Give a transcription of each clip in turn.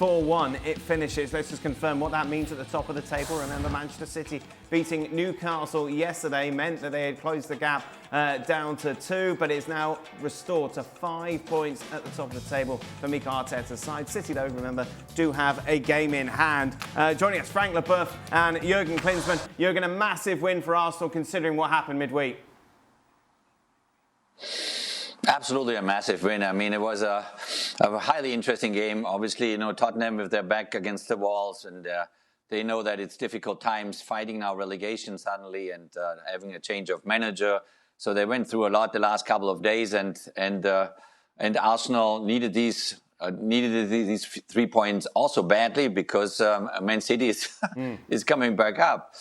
4-1 it finishes. Let's just confirm what that means at the top of the table. Remember, Manchester City beating Newcastle yesterday meant that they had closed the gap down to 2, but it's now restored to 5 points at the top of the table for Mikel Arteta's side. City, though, remember, do have a game in hand. Joining us, Frank Leboeuf and Jurgen Klinsmann. Jurgen, a massive win for Arsenal considering what happened midweek. Absolutely a massive win. I mean, it was a highly interesting game. Obviously, Tottenham with their back against the walls, and they know that it's difficult times fighting now relegation suddenly and having a change of manager. So they went through a lot the last couple of days, and Arsenal needed these 3 points also badly because Man City is coming back up.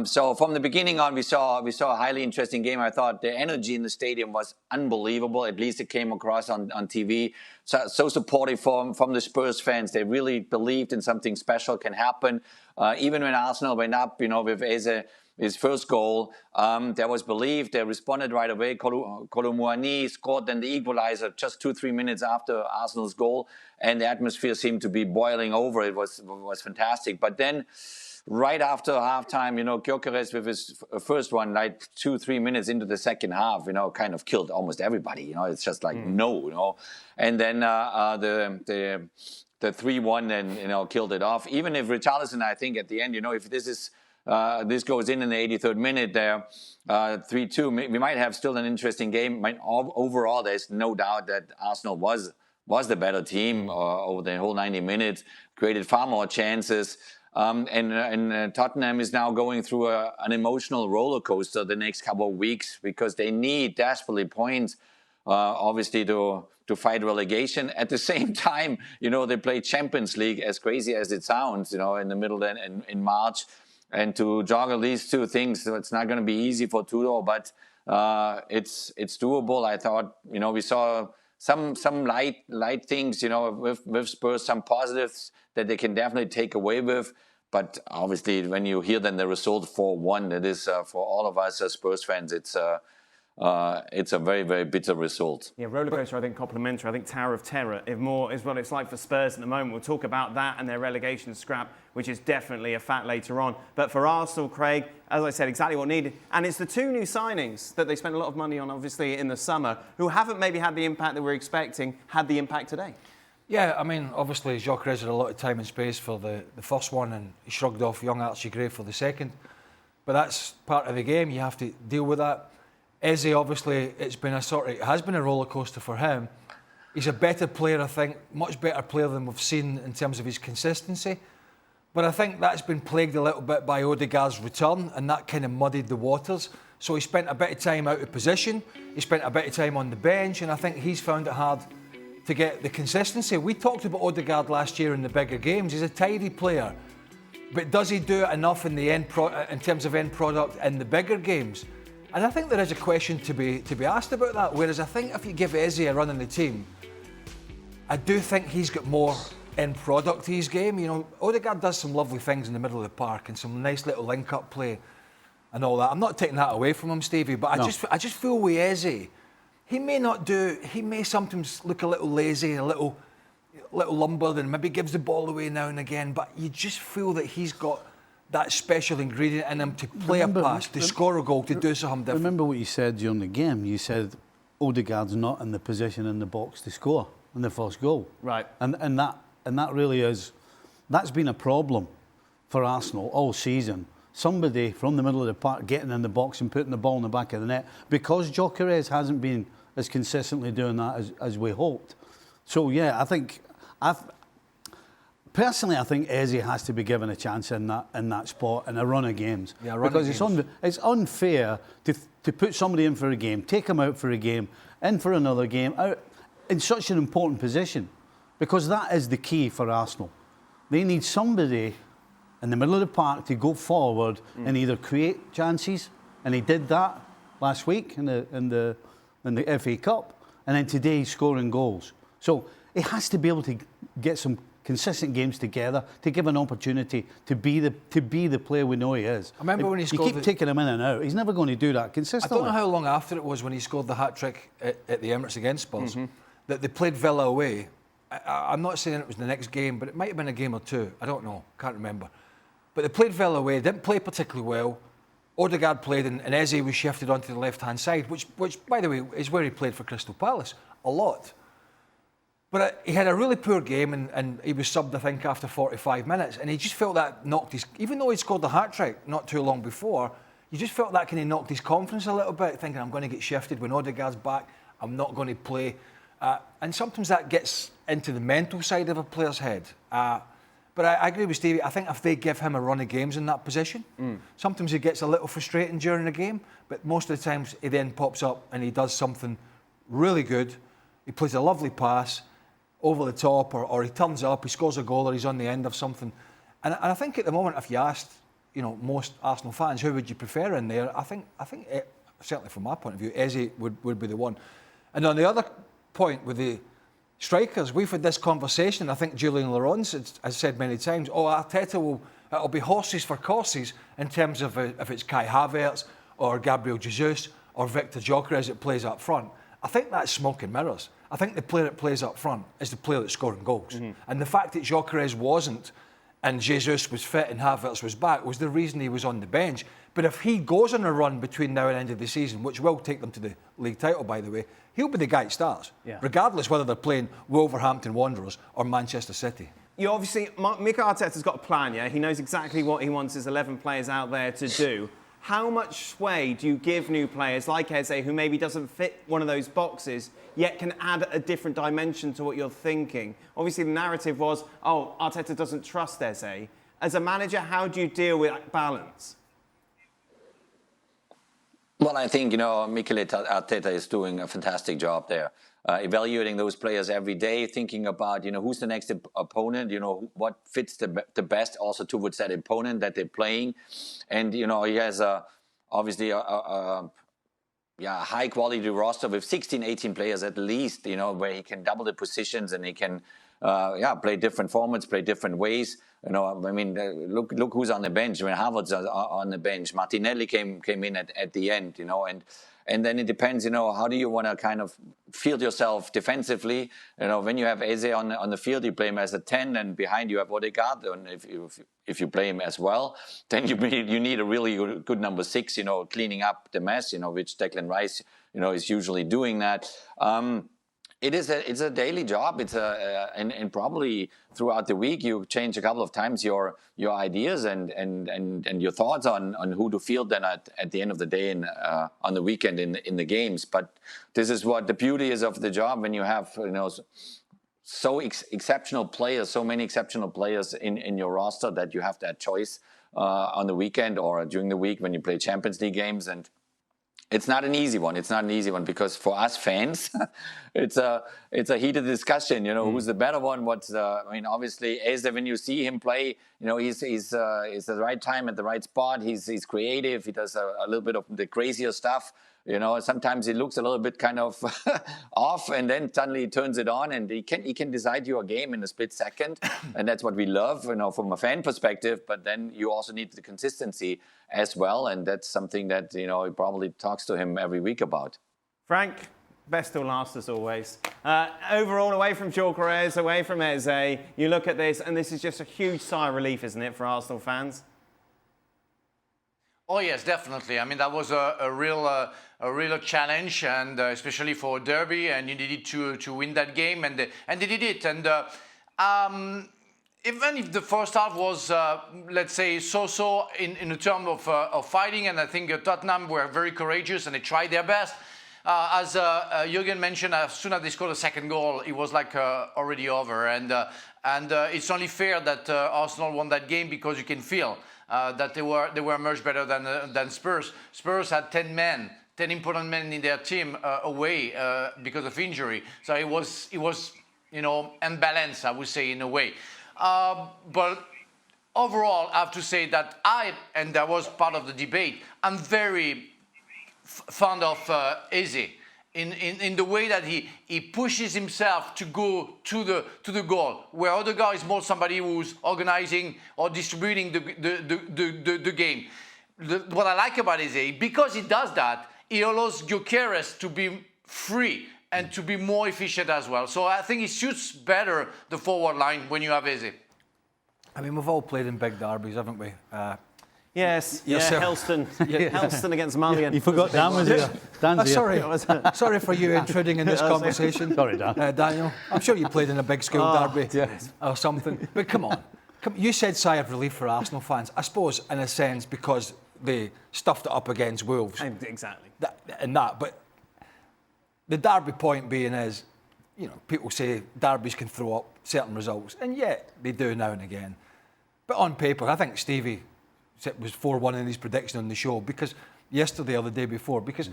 So from the beginning on, we saw a highly interesting game. I thought the energy in the stadium was unbelievable. At least it came across on TV. So supportive from the Spurs fans. They really believed in something special can happen. Even when Arsenal went up, with Eze, his first goal, there was belief. They responded right away. Kolo Muani scored then the equalizer just 2-3 minutes after Arsenal's goal, and the atmosphere seemed to be boiling over. It was fantastic. But then, right after halftime, Gyökeres with his first one, like 2-3 minutes into the second half, kind of killed almost everybody. It's just like no. And then the 3-1 then killed it off. Even if Richarlison, I think at the end, if this goes in the 83rd minute there, 3-2. We might have still an interesting game. Overall, there's no doubt that Arsenal was the better team over the whole 90 minutes, created far more chances. And Tottenham is now going through an emotional roller coaster the next couple of weeks because they need desperately points, obviously, to fight relegation. At the same time, they play Champions League, as crazy as it sounds, in the middle and in March. And to juggle these two things, it's not going to be easy for Tudor, but it's doable. I thought, we saw some light things, with Spurs, some positives that they can definitely take away with. But obviously, when you hear then the result 4-1, it is for all of us as Spurs fans, it's a very, very bitter result. Yeah, rollercoaster, I think, complimentary. I think Tower of Terror is what it's like for Spurs at the moment. We'll talk about that and their relegation scrap, which is definitely a fact later on. But for Arsenal, Craig, as I said, exactly what needed. And it's the two new signings that they spent a lot of money on, obviously, in the summer, who haven't maybe had the impact that we're expecting, had the impact today. Yeah, I mean, obviously, Gyökeres had a lot of time and space for the first one, and he shrugged off young Archie Gray for the second. But that's part of the game. You have to deal with that. Eze, obviously, it has been a roller coaster for him. He's a better player, I think, much better player than we've seen in terms of his consistency. But I think that's been plagued a little bit by Odegaard's return, and that kind of muddied the waters. So he spent a bit of time out of position, he spent a bit of time on the bench, and I think he's found it hard to get the consistency. We talked about Odegaard last year in the bigger games. He's a tidy player, but does he do it enough in the in terms of end product in the bigger games? And I think there is a question to be asked about that. Whereas I think if you give Eze a run in the team, I do think he's got more end product to his game. Odegaard does some lovely things in the middle of the park and some nice little link-up play and all that. I'm not taking that away from him, Stevie, but no. I just feel with Eze, he may sometimes look a little lazy, a little lumbered, and maybe gives the ball away now and again, but you just feel that he's got that special ingredient in him to play a pass, to score a goal, to do something different. Remember what you said during the game. You said Odegaard's not in the position in the box to score in the first goal. Right. And that really is, that's been a problem for Arsenal all season. Somebody from the middle of the park getting in the box and putting the ball in the back of the net, because Gyökeres hasn't been as consistently doing that as we hoped. So yeah, Personally, I think Eze has to be given a chance in that spot in a run of games. Yeah, because it's unfair to put somebody in for a game, take him out for a game, in for another game, out in such an important position. Because that is the key for Arsenal. They need somebody in the middle of the park to go forward and either create chances, and he did that last week in the FA Cup, and then today he's scoring goals. So he has to be able to get some consistent games together to give an opportunity to be the player we know he is. I remember when he scored. You keep taking him in and out. He's never going to do that consistently. I don't know how long after it was when he scored the hat trick at the Emirates against Spurs that they played Villa away, I'm not saying it was the next game, but it might have been a game or two. I don't know, can't remember. But they played well away, didn't play particularly well. Odegaard played and Eze was shifted onto the left-hand side, which, by the way, is where he played for Crystal Palace a lot. But he had a really poor game and he was subbed, I think, after 45 minutes. And he just felt that knocked his... Even though he'd scored the hat-trick not too long before, you just felt that kind of knocked his confidence a little bit, thinking, I'm going to get shifted when Odegaard's back, I'm not going to play. And sometimes that gets into the mental side of a player's head. But I agree with Stevie. I think if they give him a run of games in that position, sometimes he gets a little frustrating during the game, but most of the times he then pops up and he does something really good. He plays a lovely pass over the top, or he turns up, he scores a goal, or he's on the end of something. And I think at the moment, if you asked, most Arsenal fans, who would you prefer in there? I think certainly from my point of view, Eze would be the one. And on the other point with the strikers, we've had this conversation. I think Julian Laurens has said many times, Arteta it'll be horses for courses in terms of if it's Kai Havertz or Gabriel Jesus or Victor Gyökeres that plays up front. I think that's smoke and mirrors. I think the player that plays up front is the player that's scoring goals. And the fact that Gyökeres wasn't and Jesus was fit and Havertz was back was the reason he was on the bench. But if he goes on a run between now and end of the season, which will take them to the league title, by the way, he'll be the guy that starts, regardless whether they're playing Wolverhampton Wanderers or Manchester City. You obviously, Mikel Arteta's got a plan, yeah? He knows exactly what he wants his 11 players out there to do. How much sway do you give new players like Eze, who maybe doesn't fit one of those boxes, yet can add a different dimension to what you're thinking? Obviously, the narrative was, Arteta doesn't trust Eze. As a manager, how do you deal with that balance? Well, I think, Mikel Arteta is doing a fantastic job there. Evaluating those players every day, thinking about, who's the next opponent, what fits the best also towards that opponent that they're playing. And, he has obviously a high-quality roster with 16, 18 players at least, where he can double the positions and he can, play different formats, play different ways. Look who's on the bench. Havertz on the bench. Martinelli came in at the end, and then it depends, how do you want to kind of field yourself defensively? When you have Eze on the field, you play him as a 10, and behind you have Odegaard. And if you play him as well, then you need a really good number 6, cleaning up the mess, which Declan Rice, is usually doing that. It's a daily job. And probably throughout the week you change a couple of times your ideas and your thoughts on who to field then at the end of the day and on the weekend in the games. But this is what the beauty is of the job when you have so exceptional players, so many exceptional players in your roster that you have that choice on the weekend or during the week when you play Champions League games. And it's not an easy one. It's not an easy one because for us fans, it's a heated discussion. Who's the better one? Obviously, Eze, when you see him play, he's at the right time at the right spot. He's creative. He does a little bit of the crazier stuff. Sometimes he looks a little bit kind of off, and then suddenly he turns it on, and he can decide your game in a split second, and that's what we love, from a fan perspective. But then you also need the consistency as well, and that's something that he probably talks to him every week about. Frank, best till last as always. Overall, away from Gyökeres, away from Eze, you look at this, and this is just a huge sigh of relief, isn't it, for Arsenal fans? Oh yes, definitely. That was a real challenge, and especially for a derby, and you needed to win that game, and they did it. And even if the first half was, let's say, so-so in the term of fighting, and I think Tottenham were very courageous and they tried their best. As Jürgen mentioned, as soon as they scored the second goal, it was like already over. And it's only fair that Arsenal won that game because you can feel that they were much better than Spurs. Spurs had 10 important men in their team away because of injury. So it was unbalanced, I would say, in a way. But overall, I have to say that and that was part of the debate, I'm very fond of Eze in the way that he pushes himself to go to the goal, where Odegaard is more somebody who's organizing or distributing the game. What I like about Eze, because he does that, he allows Gyökeres to be free and to be more efficient as well. So I think it suits better the forward line when you have Eze. I mean, we've all played in big derbies, haven't we? Yes, Yourself. Helston against Mullion. You forgot Dan was here. Dan's here. Sorry for you intruding in this conversation. Sorry, Dan. Daniel. I'm sure you played in a big school derby or something. But come on. You said sigh of relief for Arsenal fans. I suppose, in a sense, because they stuffed it up against Wolves. Exactly. But the derby point being is, you know, people say derbies can throw up certain results, and yet they do now and again. But on paper, I think Stevie was 4-1 in his prediction on the show, because yesterday or the day before, because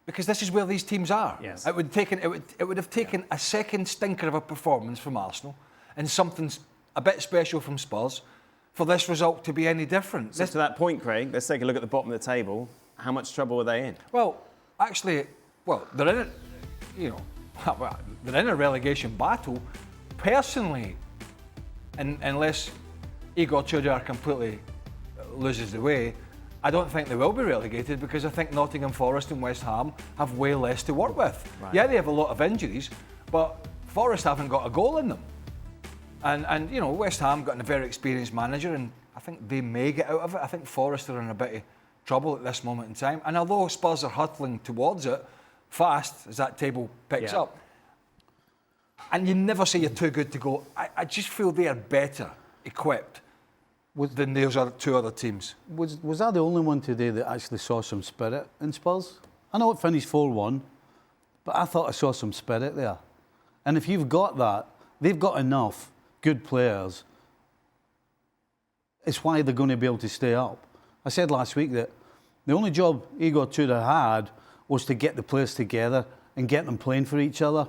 this is where these teams are. Yes. It would have taken a second stinker of a performance from Arsenal and something a bit special from Spurs for this result to be any different. So to that point, Craig, let's take a look at the bottom of the table. How much trouble are they in? Well, actually, they're in it. You know, they're in a relegation battle. Personally, unless Igor Tudor completely loses the way, I don't think they will be relegated, because I think Nottingham Forest and West Ham have way less to work with. Right. Yeah, they have a lot of injuries, but Forest haven't got a goal in them. And you know, West Ham got a very experienced manager, and I think they may get out of it. I think Forest are in a bit of trouble at this moment in time. And although Spurs are hurtling towards it fast as that table picks up, and you never say you're too good to go, I just feel they are better equipped than those two other teams. Was I the only one today that actually saw some spirit in Spurs? I know it finished 4-1, but I thought I saw some spirit there. And if you've got that, they've got enough good players. It's why they're going to be able to stay up. I said last week that the only job Igor Tudor had was to get the players together and get them playing for each other,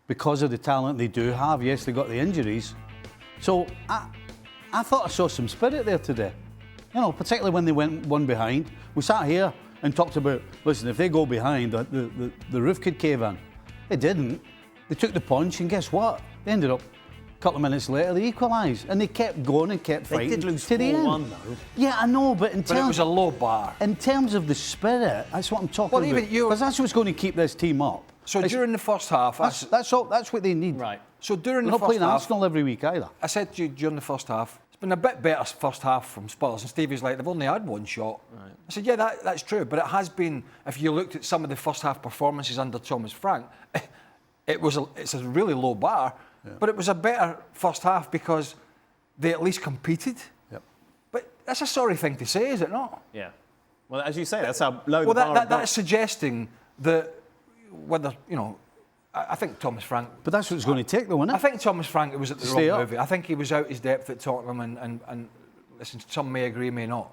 because of the talent they do have. Yes, they got the injuries. So I thought I saw some spirit there today. You know, particularly when they went one behind. We sat here and talked about, listen, if they go behind, the roof could cave in. They didn't. They took the punch, and guess what? They ended up, a couple of minutes later, they equalised. And they kept going and kept fighting. They did lose to the 4-1 end. though. Yeah, I know, but it was a low bar. In terms of the spirit, that's what I'm talking about. Even you, because that's what's going to keep this team up. So during the first half, that's what they need. Right. So during They're the not first playing half, Arsenal every week either. I said to you during the first half, it's been a bit better first half from Spurs, and Stevie's like, they've only had one shot. Right. I said, yeah, that's true, but it has been, if you looked at some of the first half performances under Thomas Frank, it's a really low bar, but it was a better first half because they at least competed. Yep. But that's a sorry thing to say, is it not? Yeah. Well, as you say, that's how low the bar is. That's suggesting that whether, you know, I think Thomas Frank... But that's what it's going to take, though, isn't it? I think Thomas Frank was at the wrong movie. I think he was out his depth at Tottenham, and listen, some may agree, may not.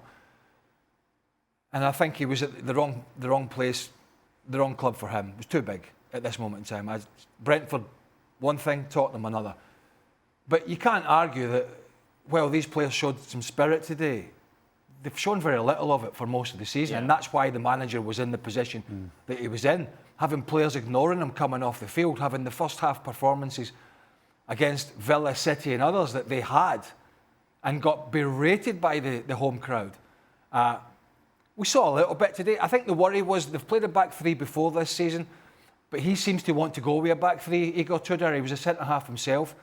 And I think he was at the wrong place, the wrong club for him. It was too big at this moment in time. Brentford, one thing, Tottenham, another. But you can't argue that, well, these players showed some spirit today. They've shown very little of it for most of the season, and that's why the manager was in the position that he was in. Having players ignoring him coming off the field, having the first half performances against Villa, City and others that they had, and got berated by the home crowd. We saw a little bit today. I think the worry was they've played a back three before this season, but he seems to want to go with a back three. Igor Tudor, he was a centre-half himself.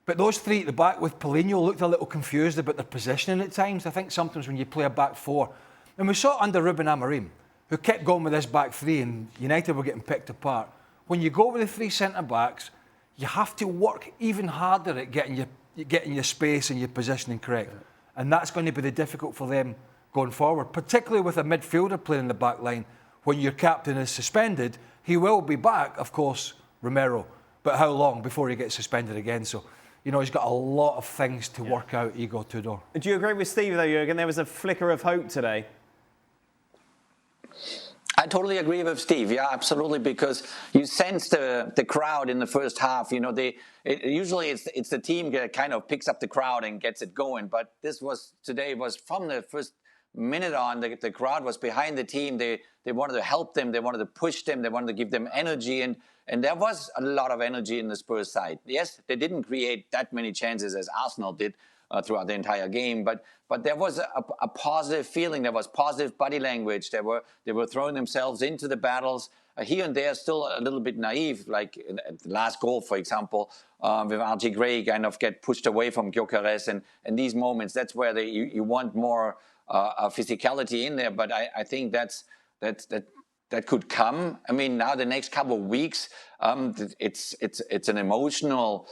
But those three at the back with Paulinho looked a little confused about their positioning at times. I think sometimes when you play a back four, and we saw it under Ruben Amorim, who kept going with this back three, and United were getting picked apart. When you go with the three centre-backs, you have to work even harder at getting your space and your positioning correct. And that's going to be the difficult for them going forward, particularly with a midfielder playing in the back line. When your captain is suspended, he will be back, of course, Romero. But how long before he gets suspended again? So, you know, he's got a lot of things to work out, Igor Tudor. Do you agree with Steve, though, Jurgen? There was a flicker of hope today. I totally agree with Steve. Yeah, absolutely, because you sense the crowd in the first half. You know, usually it's the team that kind of picks up the crowd and gets it going. But today was from the first minute on, the crowd was behind the team. They wanted to help them. They wanted to push them. They wanted to give them energy. And there was a lot of energy in the Spurs side. Yes, they didn't create that many chances as Arsenal did. throughout the entire game. But there was a positive feeling. There was positive body language. They were throwing themselves into the battles. Here and there, still a little bit naive, like in the last goal, for example, with RG Gray kind of get pushed away from Gyökeres, and these moments. That's where you want more physicality in there. But I think that could come. I mean, now the next couple of weeks, it's an emotional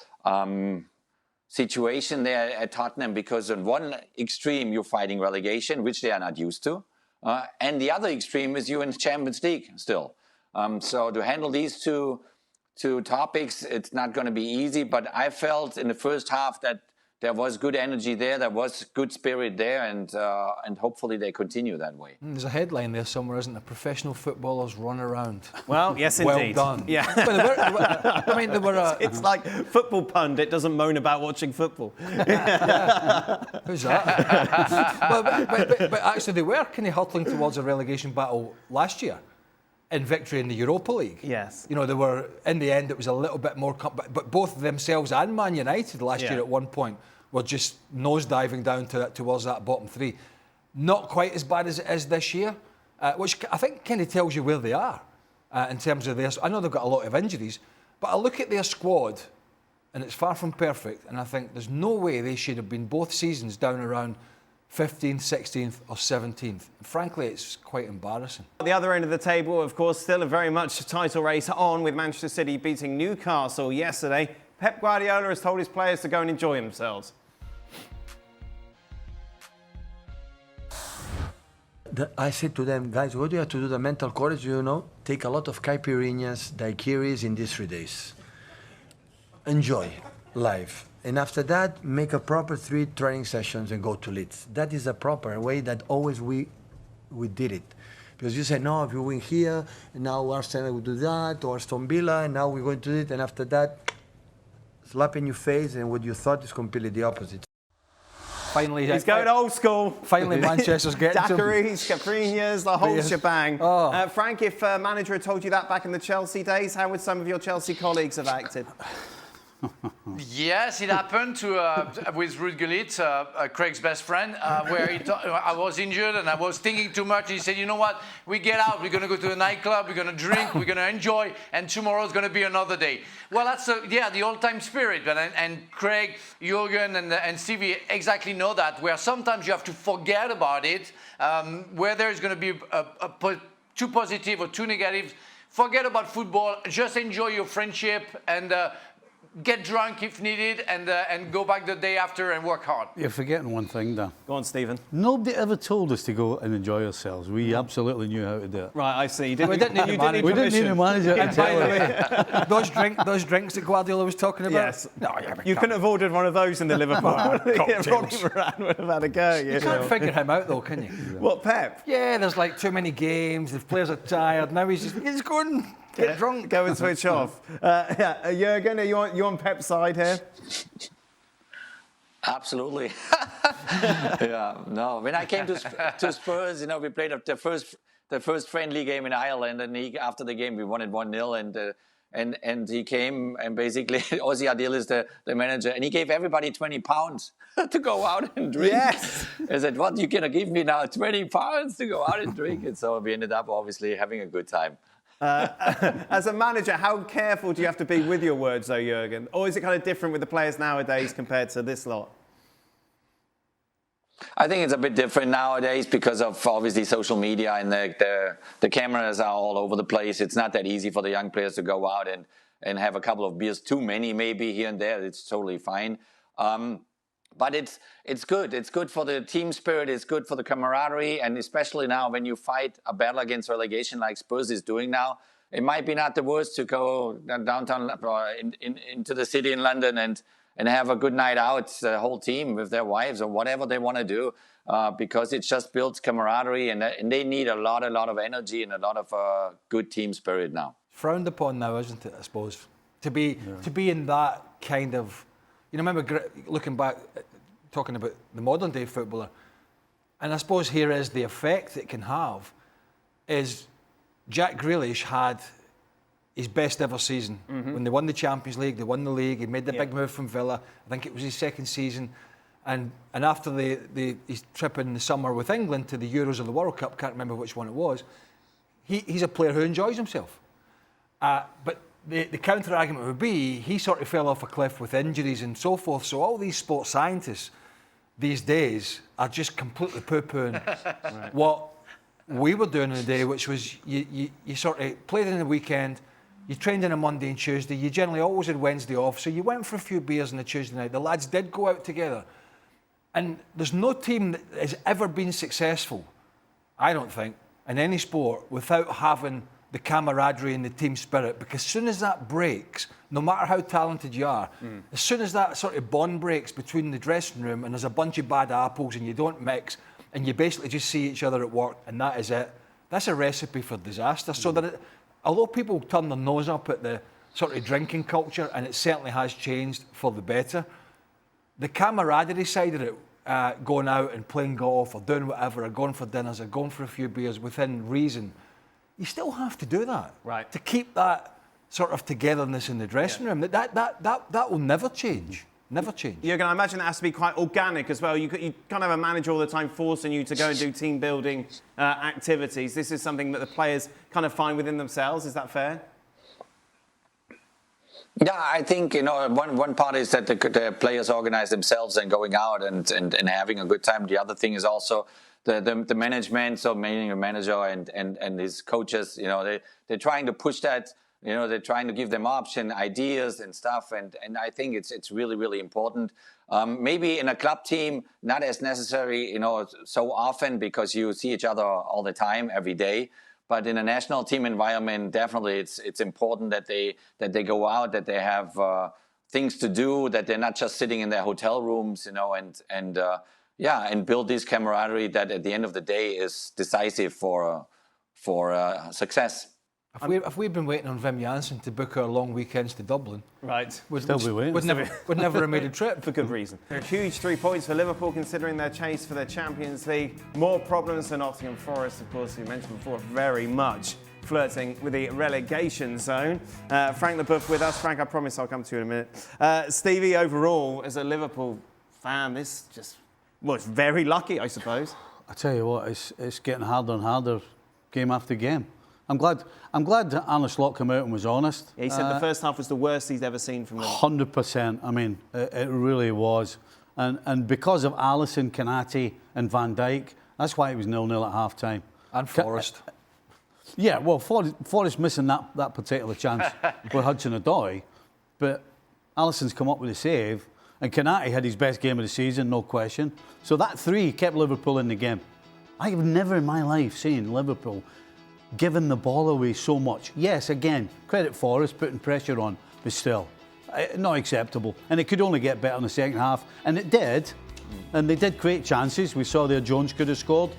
situation there at Tottenham, because on one extreme you're fighting relegation, which they are not used to, and the other extreme is you're in the Champions League still. So to handle these two topics, it's not going to be easy. But I felt in the first half that there was good energy there was good spirit there, and hopefully they continue that way. There's a headline there somewhere, isn't there? Professional footballers run around. Well, yes, well indeed. done. Yeah. They were. It's like football pundit doesn't moan about watching football. Who's that? but actually, they were kind of hurtling towards a relegation battle last year in victory in the Europa League. Yes. You know, they were, in the end, it was a little bit more, but both themselves and Man United last year at one point were just nosediving down towards that bottom three. Not quite as bad as it is this year, which I think kind of tells you where they are in terms of I know they've got a lot of injuries, but I look at their squad and it's far from perfect, and I think there's no way they should have been both seasons down around 15th, 16th or 17th. And frankly, it's quite embarrassing. At the other end of the table, of course, still a very much title race on, with Manchester City beating Newcastle yesterday. Pep Guardiola has told his players to go and enjoy themselves. I said to them, guys, what do you have to do? The mental courage, take a lot of caipirinhas, daiquiris in these 3 days. Enjoy life. And after that, make a proper 3 training sessions and go to Leeds. That is a proper way that always we did it. Because you say, no, if you win here, and now Arsenal will do that, or Aston Villa, and now we're going to do it, and after that, slap in your face, and what you thought is completely the opposite. Finally, he's going old school. Finally, Manchester's getting to Daiquiris, caipirinhas, the whole shebang. Oh. Frank, if a manager had told you that back in the Chelsea days, how would some of your Chelsea colleagues have acted? Yes, it happened with Ruud Gullit, Craig's best friend, where I was injured and I was thinking too much. He said, you know what, we get out, we're going to go to the nightclub, we're going to drink, we're going to enjoy, and tomorrow's going to be another day. Well, that's the old-time spirit. And Craig, Jurgen, and Stevie exactly know that, where sometimes you have to forget about it, where there's going to be too positive or too negative. Forget about football, just enjoy your friendship and get drunk if needed, and go back the day after and work hard. You're forgetting one thing, Dan. Go on, Stephen. Nobody ever told us to go and enjoy ourselves. We absolutely knew how to do it. Right, I see. We didn't need a manager to And tell by us. the way, those drinks that Guardiola was talking about. Yes. No, You couldn't have ordered one of those in the Liverpool. Cocktails. Ronnie Moran would have had a go. You can't figure him out though, can you? What, Pep? Yeah, there's like too many games. The players are tired. Now he's going get drunk. Go and switch off. Jurgen, are you on Pep's side here? Absolutely. Yeah. No. When I came to Spurs, we played the first friendly game in Ireland, and after the game we won it 1-0, and he came, and basically Ozzy Adil is the manager, and he gave everybody £20 to go out and drink. Yes. I said, what, you're going to give me now £20 to go out and drink? And so we ended up obviously having a good time. As a manager, how careful do you have to be with your words, though, Jurgen? Or is it kind of different with the players nowadays compared to this lot? I think it's a bit different nowadays because of obviously social media, and the cameras are all over the place. It's not that easy for the young players to go out and have a couple of beers, too many maybe here and there. It's totally fine. But it's good. It's good for the team spirit. It's good for the camaraderie. And especially now when you fight a battle against relegation like Spurs is doing now, it might be not the worst to go downtown into the city in London and have a good night out, the whole team with their wives or whatever they want to do, because it just builds camaraderie, and they need a lot of energy and a lot of good team spirit now. Frowned upon now, isn't it, I suppose? To be in that kind of... remember looking back, talking about the modern day footballer, and I suppose here is the effect it can have, is Jack Grealish had his best ever season. When they won the Champions League, they won the league, he made the big move from Villa. I think it was his second season. And after his trip in the summer with England to the Euros or the World Cup, can't remember which one it was, he's a player who enjoys himself. But the counter-argument would be he sort of fell off a cliff with injuries and so forth. So all these sports scientists these days are just completely poo-pooing what we were doing in the day, which was you sort of played in the weekend, you trained on a Monday and Tuesday, you generally always had Wednesday off, so you went for a few beers on the Tuesday night. The lads did go out together. And there's no team that has ever been successful, I don't think, in any sport without having the camaraderie and the team spirit, because as soon as that breaks, no matter how talented you are, as soon as that sort of bond breaks between the dressing room and there's a bunch of bad apples and you don't mix and you basically just see each other at work and that is it, that's a recipe for disaster. So that although people turn their nose up at the sort of drinking culture, and it certainly has changed for the better, the camaraderie side of it, going out and playing golf or doing whatever, or going for dinners or going for a few beers within reason, you still have to do that, right, to keep that sort of togetherness in the dressing room. That will never change. Never change. Jürgen, I imagine it has to be quite organic as well. You can't have a manager all the time forcing you to go and do team building activities. This is something that the players kind of find within themselves. Is that fair? Yeah, I think, one part is that the players organize themselves and going out and having a good time. The other thing is also the management, so meaning a manager and his coaches, they're trying to push that, they're trying to give them ideas and stuff. And I think it's really, really important. Maybe in a club team, not as necessary, so often because you see each other all the time, every day. But in a national team environment, definitely it's important that they go out, that they have things to do, that they're not just sitting in their hotel rooms, and build this camaraderie that at the end of the day is decisive for success. If we'd been waiting on Wim Jansen to book our long weekends to Dublin, right, we'd never have made a trip. For good reason. A huge 3 points for Liverpool considering their chase for the Champions League. More problems for Nottingham Forest, of course, we mentioned before, very much flirting with the relegation zone. Frank Leboeuf with us. Frank, I promise I'll come to you in a minute. Stevie, overall, as a Liverpool fan, this just was very lucky, I suppose. I tell you what, it's getting harder and harder game after game. I'm glad Arne Slot came out and was honest. Yeah, he said the first half was the worst he's ever seen from Liverpool. 100%. I mean, it really was. And because of Alisson, Konate and Van Dijk, that's why it was 0-0 at half-time. And Forest. Yeah, well, Forest missing that particular chance with Hudson-Odoi. But Alisson's come up with a save. And Konate had his best game of the season, no question. So that 3 kept Liverpool in the game. I have never in my life seen Liverpool giving the ball away so much. Yes, again, credit Forest putting pressure on, but still, not acceptable. And it could only get better in the second half. And it did. And they did create chances. We saw there Jones could have scored.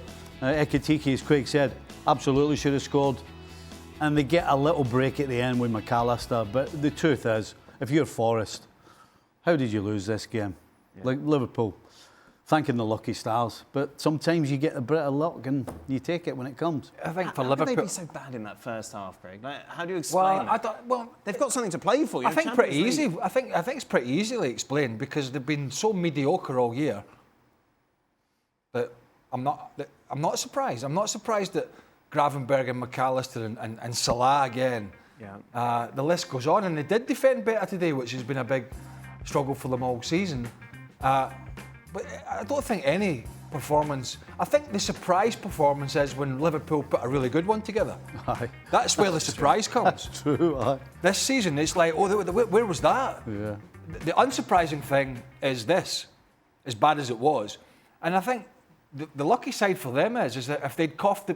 Ekitike, as Craig said, absolutely should have scored. And they get a little break at the end with McAllister. But the truth is, if you're Forest, how did you lose this game? Yeah. Like Liverpool, thanking the lucky stars. But sometimes you get a bit of luck and you take it when it comes. I think for how Liverpool, could they be so bad in that first half, Craig? Like, how do you explain that? They've got something to play for. I think pretty easy. I think it's pretty easily explained because they've been so mediocre all year that I'm not surprised. I'm not surprised that Gravenberg and McAllister and Salah again. Yeah. The list goes on, and they did defend better today, which has been a big struggle for them all season. But I don't think any performance... I think the surprise performance is when Liverpool put a really good one together. Aye. That's where the surprise comes. That's true, aye. This season, it's like, where was that? Yeah. The unsurprising thing is this, as bad as it was. And I think the lucky side for them is that if they cough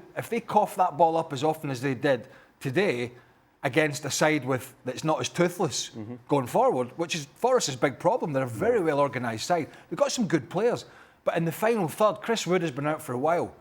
that ball up as often as they did today, against a side that's not as toothless going forward, which is Forest's big problem. They're a very well organised side. They've got some good players, but in the final third, Chris Wood has been out for a while,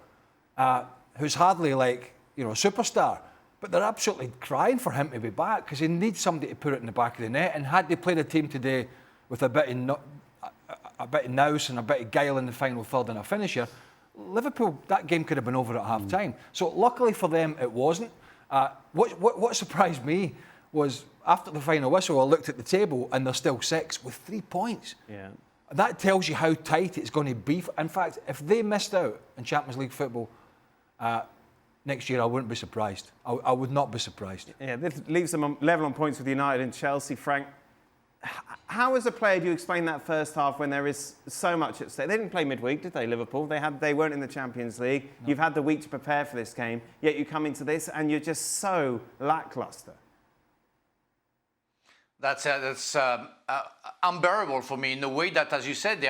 who's hardly a superstar, but they're absolutely crying for him to be back because they need somebody to put it in the back of the net. And had they played a team today with a bit of nous and a bit of guile in the final third and a finisher, Liverpool, that game could have been over at half-time. So luckily for them, it wasn't. What surprised me was after the final whistle, I looked at the table and they're still 6 with 3 points. Yeah. That tells you how tight it's going to be. In fact, if they missed out in Champions League football next year, I wouldn't be surprised. I would not be surprised. Yeah, this leaves them level on points with United and Chelsea. Frank, how as a player do you explain that first half when there is so much at stake? They didn't play midweek, did they, Liverpool? They weren't in the Champions League. No. You've had the week to prepare for this game, yet you come into this and you're just so lacklustre. That's unbearable for me in the way that, as you said, they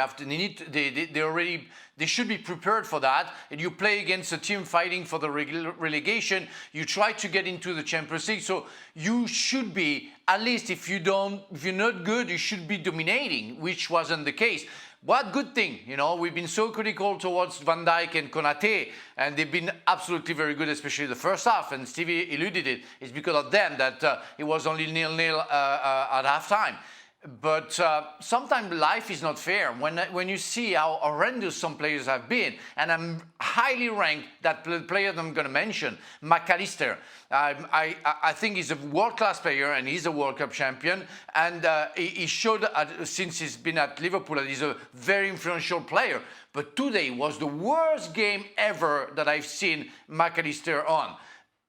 should be prepared for that. And you play against a team fighting for the relegation. You try to get into the Champions League, so you should be, at least if you're not good, you should be dominating, which wasn't the case. What good thing, we've been so critical towards Van Dijk and Konate, and they've been absolutely very good, especially the first half, and Stevie alluded it. It's because of them that it was only 0-0 at halftime. But sometimes life is not fair. When you see how horrendous some players have been, and I'm highly ranked that player that I'm going to mention, McAllister. I think he's a world-class player and he's a World Cup champion. And he showed, since he's been at Liverpool, that he's a very influential player. But today was the worst game ever that I've seen McAllister on.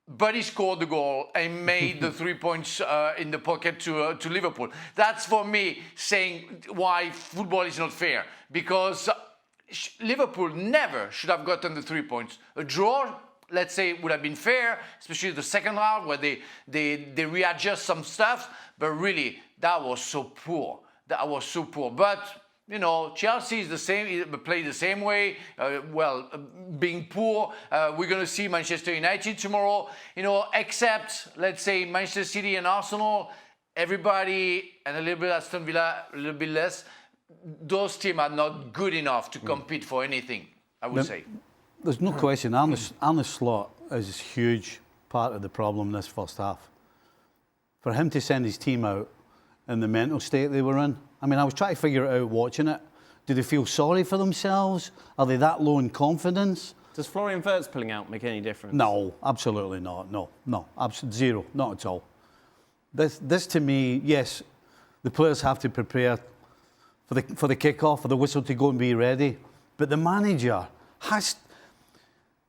But he scored the goal and made the 3 points in the pocket to Liverpool. That's for me saying why football is not fair. Because Liverpool never should have gotten the 3 points. A draw, let's say, would have been fair, especially the second half where they readjust some stuff. But really, that was so poor. But Chelsea is the same, play the same way, being poor. We're going to see Manchester United tomorrow, except, let's say, Manchester City and Arsenal, everybody, and a little bit Aston Villa, a little bit less, those teams are not good enough to compete for anything, I would say. There's no question, Arne Slot is a huge part of the problem this first half. For him to send his team out in the mental state they were in, I was trying to figure it out watching it. Do they feel sorry for themselves? Are they that low in confidence? Does Florian Wirtz pulling out make any difference? No, absolutely not. No, zero, not at all. This to me, yes, the players have to prepare for the kick-off, for the whistle to go and be ready. But the manager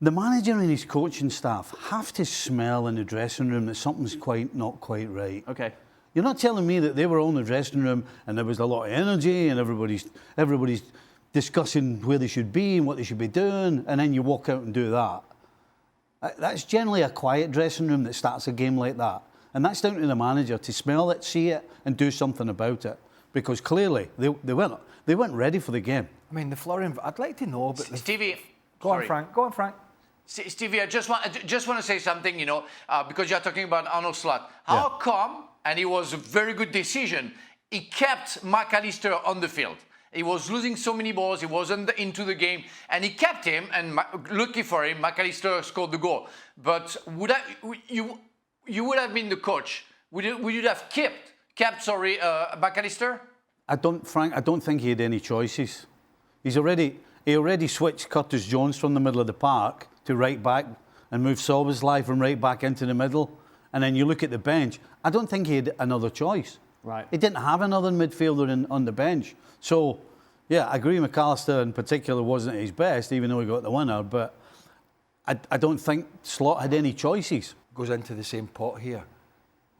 and his coaching staff have to smell in the dressing room that something's not quite right. Okay. You're not telling me that they were all in the dressing room and there was a lot of energy and everybody's discussing where they should be and what they should be doing, and then you walk out and do that. That's generally a quiet dressing room that starts a game like that. And that's down to the manager to smell it, see it, and do something about it. Because clearly they weren't ready for the game. The Florian, I'd like to know, but Stevie, Go on, Frank. Stevie, I just want to say something, because you're talking about Arne Slot. How come? And it was a very good decision. He kept McAllister on the field. He was losing so many balls. He wasn't into the game, and he kept him. And lucky for him, McAllister scored the goal. But you would have been the coach. Would you have kept McAllister? I don't think he had any choices. He already switched Curtis Jones from the middle of the park to right back and moved Szoboszlai from right back into the middle. And then you look at the bench, I don't think he had another choice. Right. He didn't have another midfielder on the bench. So, yeah, I agree McAllister in particular wasn't his best, even though he got the winner, but I don't think Slot had any choices. Goes into the same pot here.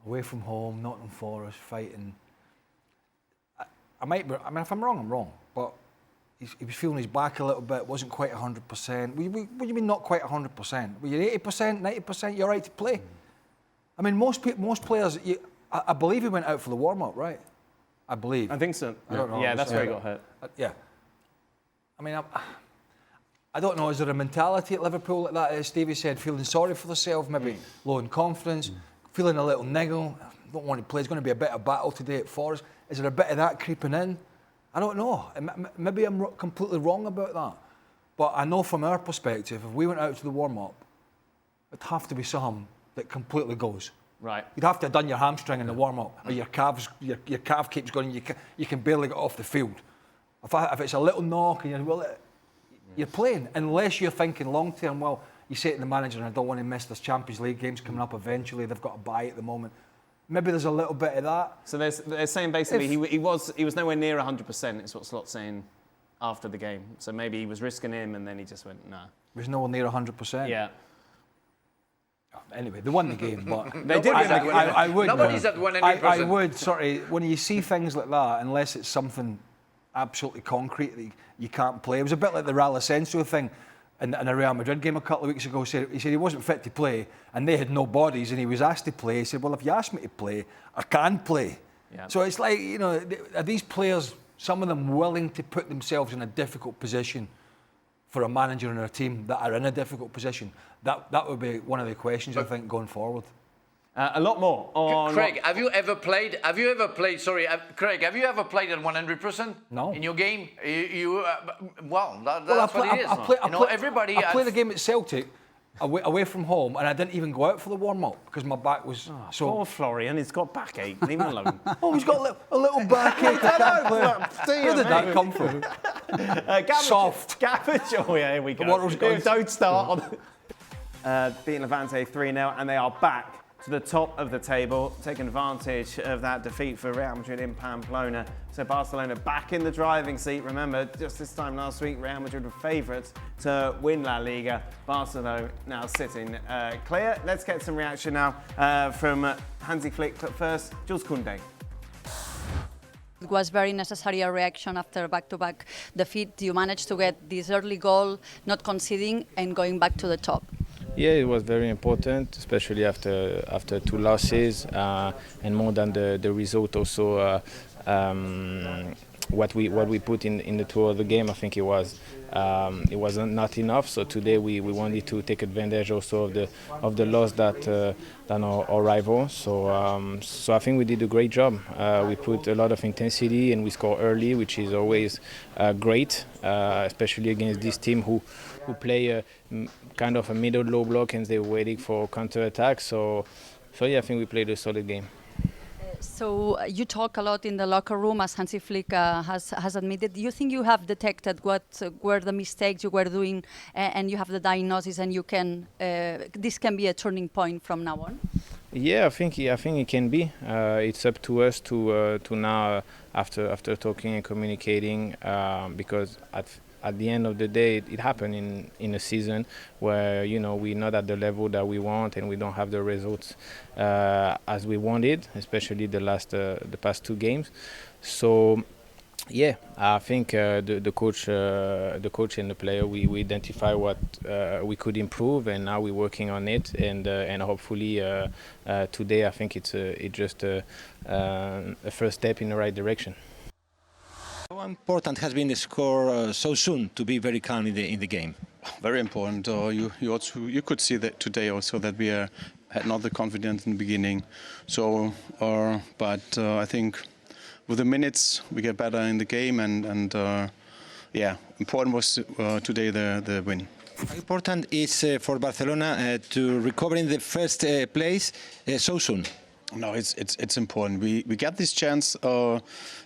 Away from home, Nottingham Forest, fighting. I might be, if I'm wrong, I'm wrong, but he was feeling his back a little bit, wasn't quite 100%. What do you mean not quite 100%? Were you 80%, 90%, you're right to play? Most players, I believe he went out for the warm-up, right? I believe. I think so. I don't know. Yeah, that's where he got hurt. Yeah. I don't know, is there a mentality at Liverpool like that, as Stevie said, feeling sorry for themselves, maybe low in confidence, feeling a little niggle, don't want to play, it's going to be a bit of battle today at Forest. Is there a bit of that creeping in? I don't know. Maybe I'm completely wrong about that. But I know from our perspective, if we went out to the warm-up, it'd have to be something that completely goes. Right. You'd have to have done your hamstring in the warm-up, or your calf keeps going, you can barely get off the field. If it's a little knock, and you're playing, unless you're thinking long-term, you say to the manager, I don't want to miss this Champions League games coming up eventually, they've got a bye at the moment. maybe there's a little bit of that. So they're saying basically he was nowhere near 100%. Is what Slot's saying after the game. So maybe he was risking him, and then he just went nah. He was nowhere near 100%. Yeah. Anyway, they won the game, but They did win the game. I would. Nobody's at 100%. I would sort of, when you see things like that, unless it's something absolutely concrete that you can't play. It was a bit like the Real Asensio thing in a Real Madrid game a couple of weeks ago. He said he wasn't fit to play, and they had no bodies, and he was asked to play. He said, "Well, if you ask me to play, I can play." Yeah. So it's like, you know, are these players, some of them, willing to put themselves in a difficult position for a manager and a team that are in a difficult position? That would be one of the questions, I think, going forward. A lot more on... Craig, have you ever played? Sorry, Craig, have you ever played at 100%? No. In your game, well, that's Well, what it is. I played the game at Celtic away from home, and I didn't even go out for the warm-up because my back was so... Poor Florian, he's got backache. Leave him alone. Oh, he's got a little backache. Where did that come from? Soft. Oh, yeah, here we go. Don't start on... beating Levante 3-0, and they are back to the top of the table, taking advantage of that defeat for Real Madrid in Pamplona. So Barcelona back in the driving seat. Remember, just this time last week, Real Madrid were favourites to win La Liga. Barcelona now sitting clear. Let's get some reaction now from Hansi Flick. But first, Jules Koundé. It was very necessary a reaction after back-to-back defeat. You managed to get this early goal, not conceding, and going back to the top. Yeah, it was very important, especially after two losses, and more than the result. Also, what we put in the tour of the game, I think it was not enough. So today we wanted to take advantage also of the loss that our rival. So I think we did a great job. We put a lot of intensity and we score early, which is always great, especially against this team who play kind of a middle low block and they're waiting for counter attack. So yeah, I think we played a solid game. So you talk a lot in the locker room, as Hansi Flick has admitted. Do you think you have detected what were the mistakes you were doing, and you have the diagnosis, and you can this can be a turning point from now on? Yeah, I think it can be. It's up to us to now, after talking and communicating, because at the end of the day, it happened in a season where, you know, we're not at the level that we want and we don't have the results as we wanted, especially the past two games. So yeah, I think the coach and the player, we identify what we could improve, and now we're working on it, and hopefully today I think it's just a first step in the right direction. How important has been the score so soon to be very calm in the game? Very important. You could see that today also that we had not the confidence in the beginning. So, but I think with the minutes we get better in the game, and yeah, important was today the win. How important is for Barcelona to recover in the first place so soon? No, it's important. We got this chance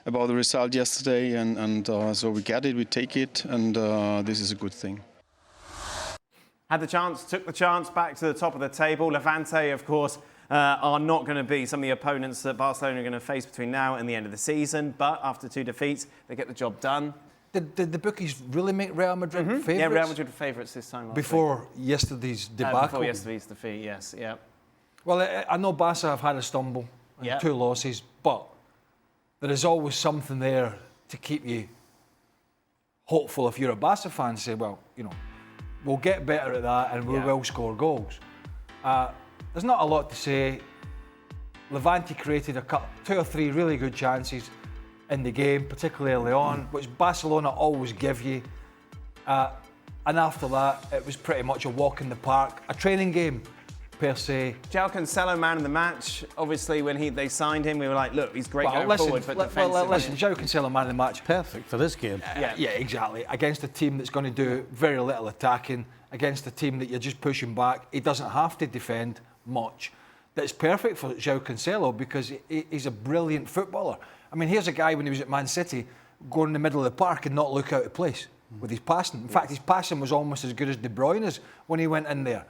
about the result yesterday, and so we get it, we take it, and this is a good thing. Had the chance, took the chance, back to the top of the table. Levante, of course, are not going to be some of the opponents that Barcelona are going to face between now and the end of the season. But after two defeats, they get the job done. Did the bookies really make Real Madrid favourites? Yeah, Real Madrid were favourites this time last before week. Yesterday's debacle? Before yesterday's defeat, yes, yeah. Well, I know Barca have had a stumble and two losses, but there is always something there to keep you hopeful. If you're a Barca fan, say, well, you know, we'll get better at that and we will score goals. There's not a lot to say. Levante created two or three really good chances in the game, particularly early on, which Barcelona always give you. And after that, it was pretty much a walk in the park, a training game per se. João Cancelo, man of the match. Obviously, when they signed him, we were like, look, he's great going forward, but defensively. Listen, João Cancelo, man of the match. Perfect for this game. Yeah, exactly. Against a team that's going to do very little attacking, against a team that you're just pushing back. He doesn't have to defend much. That's perfect for João Cancelo because he's a brilliant footballer. I mean, here's a guy when he was at Man City going in the middle of the park and not look out of place with his passing. In fact, his passing was almost as good as De Bruyne's when he went in there.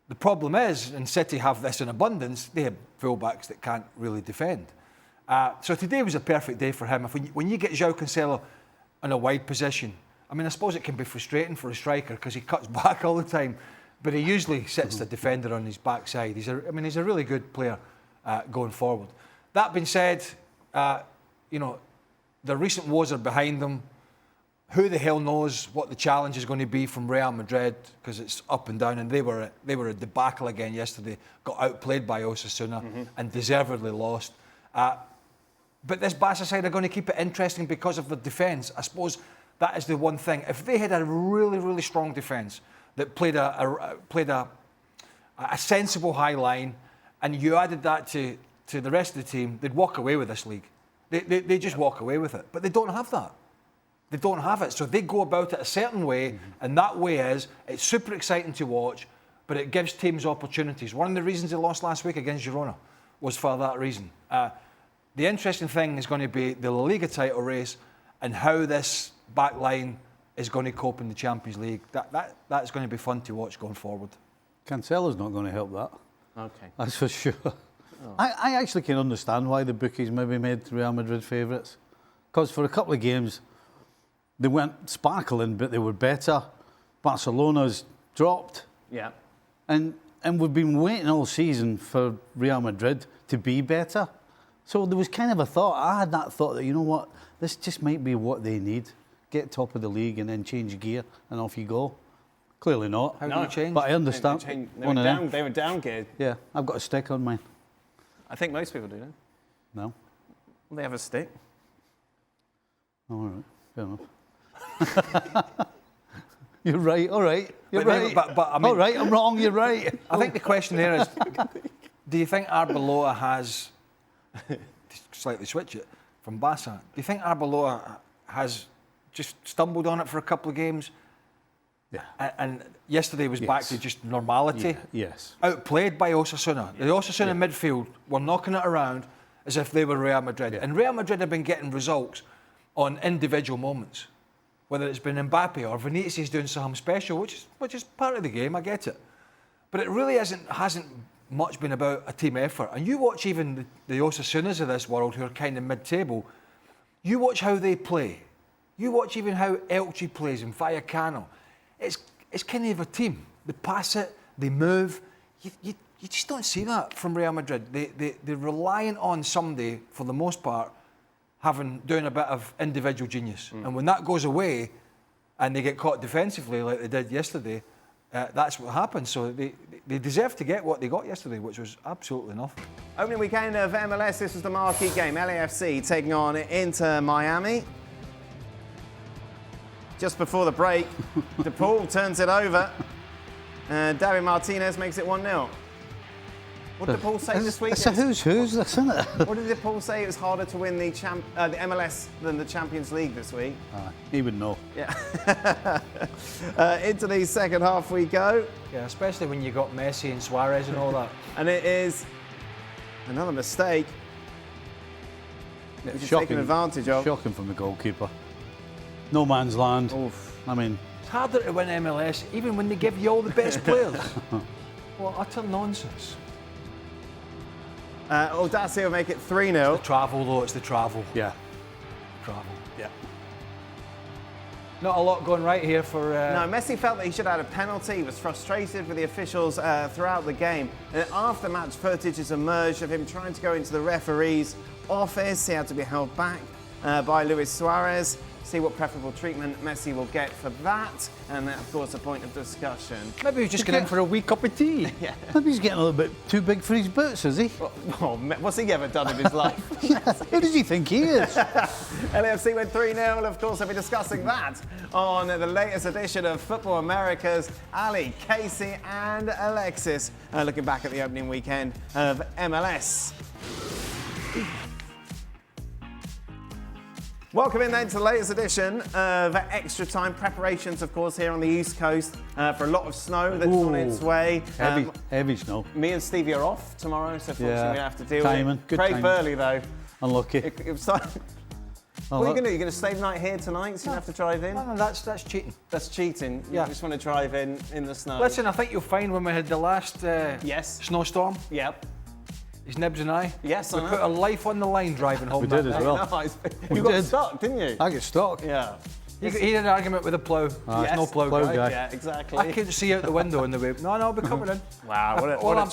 The problem is, and City have this in abundance, they have fullbacks that can't really defend. So today was a perfect day for him. When you get João Cancelo in a wide position, I mean, I suppose it can be frustrating for a striker because he cuts back all the time, but he usually sits the defender on his backside. He's a really good player going forward. That being said, you know, the recent woes are behind them. Who the hell knows what the challenge is going to be from Real Madrid, because it's up and down, and they were a debacle again yesterday. Got outplayed by Osasuna and deservedly lost. But this Barca side are going to keep it interesting because of the defence. I suppose that is the one thing. If they had a really, really strong defence that played a sensible high line, and you added that to the rest of the team, they'd walk away with this league. They just walk away with it. But they don't have that. They don't have it. So they go about it a certain way, and that way is, it's super exciting to watch, but it gives teams opportunities. One of the reasons they lost last week against Girona was for that reason. The interesting thing is going to be the La Liga title race and how this back line is going to cope in the Champions League. That's going to be fun to watch going forward. Cancelo's not going to help that. Okay. That's for sure. I actually can understand why the bookies maybe made Real Madrid favourites. Because for a couple of games, they weren't sparkling, but they were better. Barcelona's dropped. Yeah. And we've been waiting all season for Real Madrid to be better. So there was kind of a thought, I had that thought that, you know what, this just might be what they need. Get top of the league and then change gear and off you go. Clearly not. How do you change? But I understand. They were down geared. Yeah, I've got a stick on mine. I think most people do, don't they? No. Well, they have a stick. All right, fair enough. You're right, all right. You're right. But I mean, all right, I'm wrong, you're right. I think the question there is, do you think Arbeloa has, to slightly switch it from Barca, do you think Arbeloa has just stumbled on it for a couple of games? Yeah. And yesterday was back to just normality? Yeah. Yes. Outplayed by Osasuna. The Osasuna midfield were knocking it around as if they were Real Madrid. Yeah. And Real Madrid have been getting results on individual moments. Whether it's been Mbappe or Vinicius doing something special, which is part of the game, I get it. But it really hasn't much been about a team effort. And you watch even the Osasunas of this world, who are kind of mid-table, you watch how they play. You watch even how Elche plays and Vallecano. It's kind of a team. They pass it, they move. You just don't see that from Real Madrid. They're reliant on somebody, for the most part, doing a bit of individual genius. And when that goes away and they get caught defensively like they did yesterday, that's what happens. So they deserve to get what they got yesterday, which was absolutely enough. Opening weekend of MLS, this was the marquee game. LAFC taking on Inter Miami. Just before the break, DePaul turns it over. David Martinez makes it 1-0. What did DePaul say this week? It's a who's, this, isn't it? What did DePaul say? It was harder to win the MLS than the Champions League this week. He would know. Yeah. Into the second half we go. Yeah, especially when you got Messi and Suarez and all that. And it is another mistake. Which is taken advantage of. Shocking from the goalkeeper. No man's land. Oof. I mean, it's harder to win MLS even when they give you all the best players. What utter nonsense. Audacia will make it 3-0. The travel, though, it's the travel. Yeah. Travel. Yeah. Not a lot going right here for... No, Messi felt that he should have had a penalty. He was frustrated with the officials throughout the game. And after-match footage has emerged of him trying to go into the referee's office. He had to be held back by Luis Suarez. See what preferable treatment Messi will get for that. And that, of course, a point of discussion. Maybe he's just going in for a wee cup of tea. Yeah. Maybe he's getting a little bit too big for his boots, is he? Oh, what's he ever done in his life? Who does he think he is? LAFC went 3-0. Of course, I'll be discussing that on the latest edition of Football America's Ali, Casey and Alexis. Looking back at the opening weekend of MLS. Welcome in then to the latest edition of Extra Time. Preparations, of course, here on the East Coast for a lot of snow that's on its way. Heavy snow. Me and Stevie are off tomorrow, so fortunately we have to deal timing. with it. Good Craig timing. Burley, though. Unlucky. It was like What are you going to do? You're going to stay the night here tonight, so you have to drive in? No, that's cheating. That's cheating. Yeah. You just want to drive in the snow. Listen, I think you'll find when we had the last yes. snowstorm, Yep. his Nibs and I, Yes, we I know. put our life on the line driving home. We did as well. Nice. We You got did. stuck, didn't you? I get stuck. Yeah. He had an argument with a plough. Yes. No plough Plough guy. guy. Yeah, exactly. I couldn't see out the window in the way. No, I'll be coming in. Wow.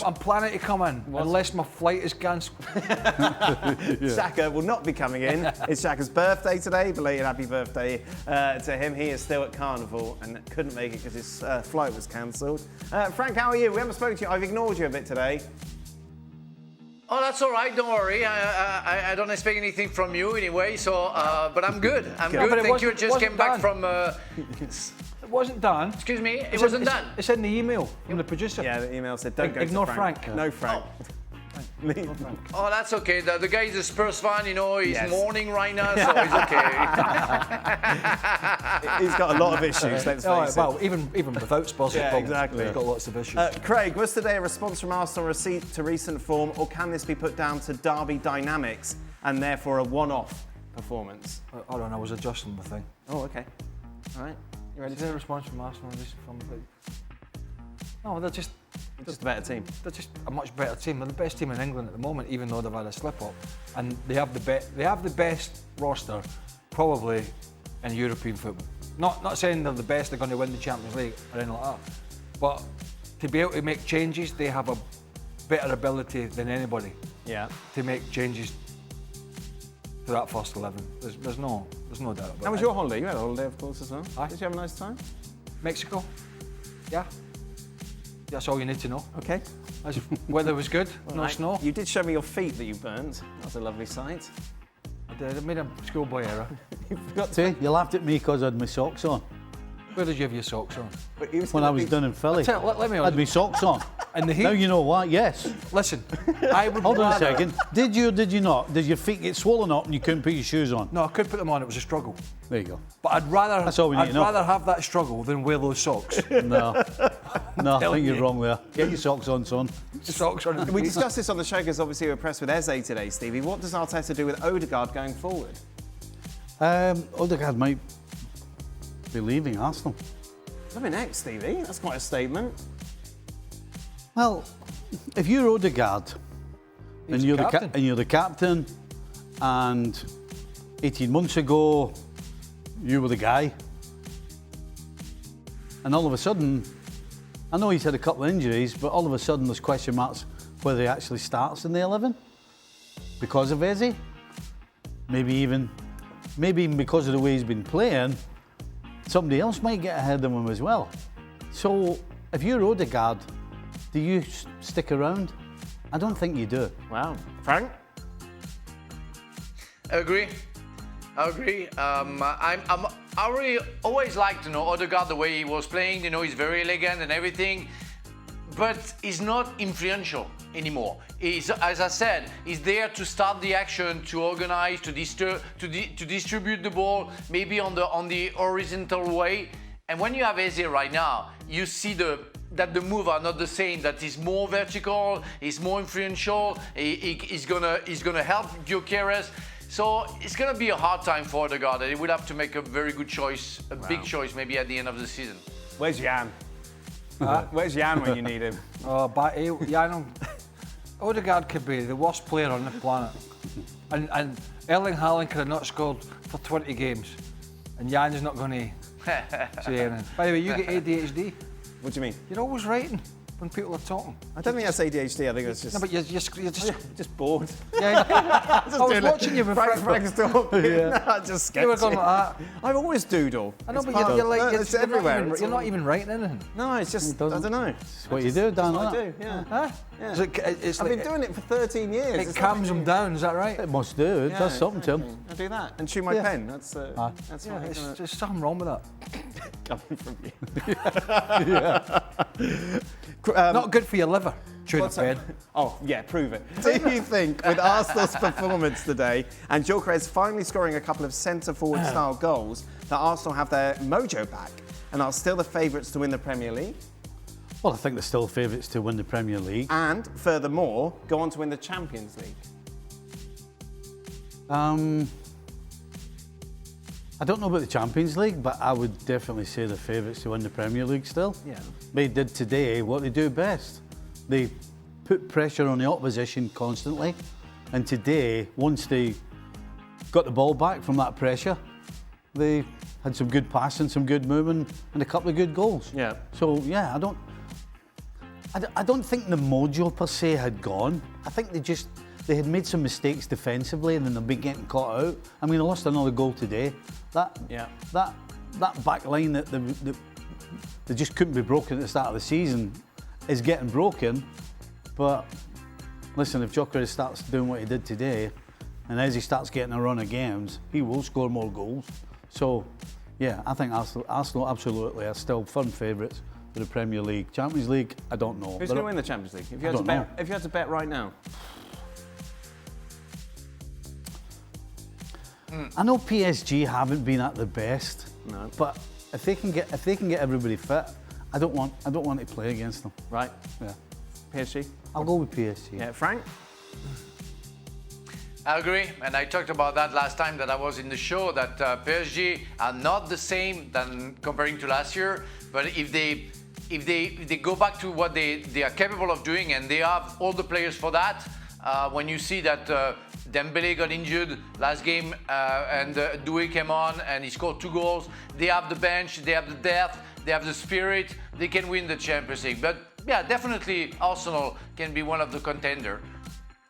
I'm planning to come in unless my flight is cancelled. Shaka will not be coming in. It's Shaka's birthday today. Belated happy birthday to him. He is still at Carnival and couldn't make it because his flight was cancelled. Frank, how are you? We haven't spoken to you. I've ignored you a bit today. Oh, that's all right. Don't worry. I don't expect anything from you anyway. So, but I'm good. I'm No, but good. it Thank you. I wasn't- just came back wasn't from. It wasn't done. Excuse me. It wasn't done. It's in the email from the producer. Yeah, the email said don't go Ignore to Frank. Frank. No Frank. Oh, that's okay. The guy is a Spurs fan, you know. He's Yes. mourning right now, so he's okay. He's got a lot of issues, let's Oh, face it. well, even without Spurs, Yeah, exactly. He's got lots of issues. Craig, was today a response from Arsenal to recent form, or can this be put down to derby dynamics and therefore a one-off performance? I don't know. I was adjusting the thing. Oh, okay. All right. You ready Is there a response from Arsenal? No, they're just a better team. They're just a much better team. They're the best team in England at the moment, even though they've had a slip up. And they have the best roster, probably, in European football. Not saying they're the best. They're going to win the Champions League or anything like that. But to be able to make changes, they have a better ability than anybody. Yeah. To make changes to that first 11. There's no doubt about it. How was your holiday? You had a holiday, of course, as well. Aye. Did you have a nice time? Mexico? Yeah. That's all you need to know. Okay. Weather was good, no Right. snow. You did show me your feet that you burnt. That was a lovely sight. I did. I made a schoolboy error. You forgot to. See, you laughed at me because I had my socks on. Where did you have your socks on? When I was down in Philly. Let me I had my socks on. In the heat? Now you know why, yes. Listen, I would Hold on a rather- second. Did you or did you not? Did your feet get swollen up and you couldn't put your shoes on? No, I could put them on. It was a struggle. There you go. But I'd rather. That's all we need to know. I'd rather have that struggle than wear those socks. No. No, I Telling think you're you. wrong there. Get your socks on, son. Socks on. We discussed this on the show because obviously we were pressed with Eze today, Stevie. What does Arteta do with Odegaard going forward? Odegaard might be leaving Arsenal. Let me next, Stevie. That's quite a statement. Well, if you're Odegaard and He's you're the the captain. and you're the captain, and 18 months ago you were the guy, and all of a sudden, I know he's had a couple of injuries, but all of a sudden there's question marks whether he actually starts in the 11 because of Eze. Maybe even because of the way he's been playing, somebody else might get ahead of him as well. So if you're Odegaard, do you stick around? I don't think you do. Wow. Frank? I agree. I really always liked, Odegaard, the way he was playing. He's very elegant and everything, but he's not influential anymore. He's, as I said, he's there to start the action, to organize, to distribute the ball, maybe on the horizontal way. And when you have Eze right now, you see that the moves are not the same. That he's more vertical, he's more influential. He's gonna help Gyökeres. So it's going to be a hard time for Odegaard. He would have to make a very good choice, big choice maybe at the end of the season. Where's Jan? Where's Jan when you need him? Odegaard could be the worst player on the planet. And Erling Haaland could have not scored for 20 games. And Jan's not going to say anything. By the way, you get ADHD. What do you mean? You're always writing when people are talking. I don't think that's ADHD. I think it's just... No, but you're just bored. Yeah, I was watching you with Frank's talking. No, just sketching. You were going like that. I always doodle. I know, It's but part you're of- like, it's everywhere. You're not even writing anything. No, it's just, I don't know. It's what you do, Dan. That's what I isn't do, it? yeah. Huh? Yeah. So it's I've like, been doing it for 13 years. it It's calms not- them down, is that right? It must do. It does something to him. I do that and chew my Yeah. pen. That's Yeah, what I'm gonna- there's something wrong with that. coming from you. Not good for your liver. Chewing a What's pen. that? Oh, yeah, prove it. Do you think, with Arsenal's performance today and Gyökeres finally scoring a couple of centre-forward style goals, that Arsenal have their mojo back and are still the favourites to win the Premier League? Well, I think they're still favourites to win the Premier League. And, furthermore, go on to win the Champions League? I don't know about the Champions League, but I would definitely say the favourites to win the Premier League still. Yeah. They did today what they do best. They put pressure on the opposition constantly, and today, once they got the ball back from that pressure, they had some good passing, some good movement, and a couple of good goals. Yeah. So yeah, I don't think the mojo per se had gone. I think they had made some mistakes defensively, and then they've been getting caught out. I mean, they lost another goal today. That back line that they just couldn't be broken at the start of the season is getting broken. But listen, if Gyökeres starts doing what he did today, and as he starts getting a run of games, he will score more goals. So, yeah, I think Arsenal absolutely are still firm favourites for the Premier League. Champions League, I don't know. Who's going to win the Champions League? If you had to bet right now. I know PSG haven't been at the best, No. but if they can get everybody fit, I don't want to play against them. Right. Yeah. PSG? I'll go with PSG. Yeah. Frank? I agree, and I talked about that last time that I was in the show, that PSG are not the same than comparing to last year, but if they go back to what they are capable of doing, and they have all the players for that, when you see that Dembele got injured last game and Doué came on and he scored 2 goals, they have the bench, they have the depth, they have the spirit, they can win the Champions League. But yeah, definitely Arsenal can be one of the contenders,